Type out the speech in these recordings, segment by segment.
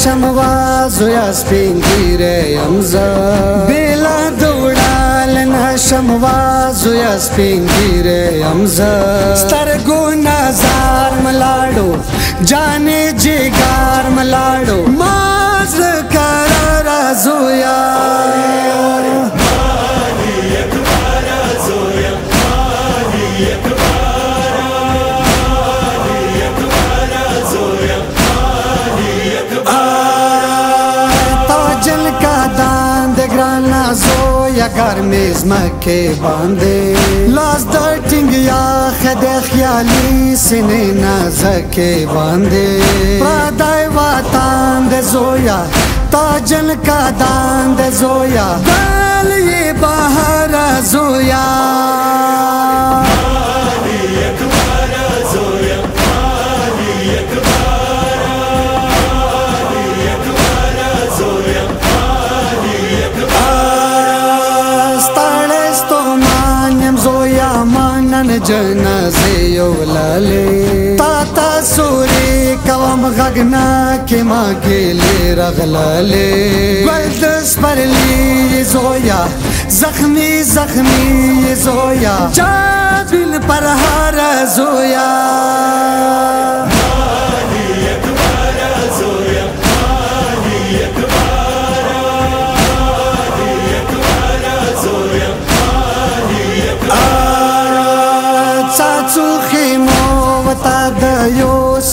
شموا زویا سپین ګیره امزا بلا دوړال نه شموا زویا سپین ګیره امزا سترګو نظر ملاړو جانې جګار ملاړو ماز قرار زویا زویا گرمیز مکه بانده لاس در ټینګ یا خد خیالي سینې نازکه بانده پردای وطن د زویا تاجل کا دان د زویا دلی بهر زویا جنازه یو لاله تا تا سوري کوم غغنا کې ما ګلې رغلاله ولدس پرلی زویا زخمی زخمی زویا جابل پر هر زویا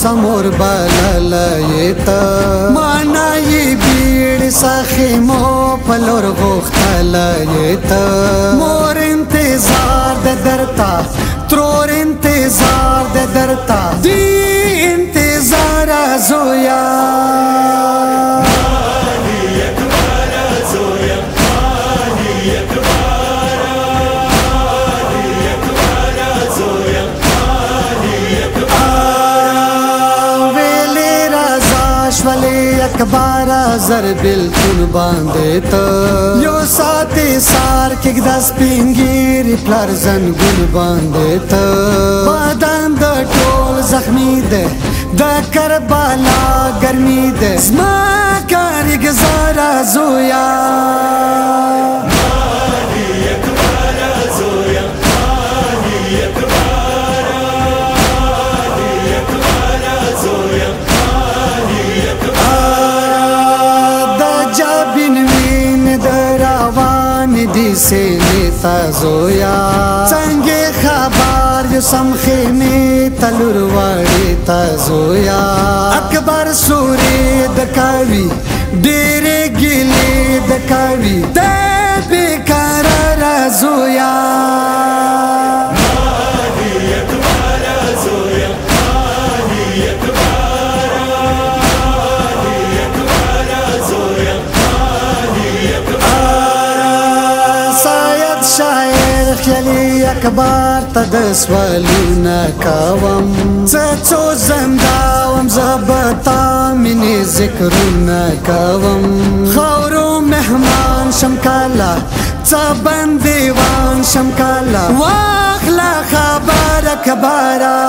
سمور بللایتا مانای بیڑ سخیمو پلور غختلایتا مور انتظار د درتا ترور انتظار د درتا دی انتظار زویا اکبارا زر بلکل باندې ته یو ساتي سار کې د سپینګيري پلار زنګول باندې ته بدن د ټول زخمی ده د کربلا ګرمي ده زما کار گزارا زویا سینتا زویا څنګه خبر یو سم خیمه تلور وړی تا زویا اکبر سوري د کاوی ډېر ګلې د کاوی د بیقرار زویا خیالی اکبر تا دسوالونا کاوم زچو زنداوم زبتا منی ذکرونا کاوم خورو مهمان شمکالا چابن دیوان شمکالا واخلا خبر اکبرا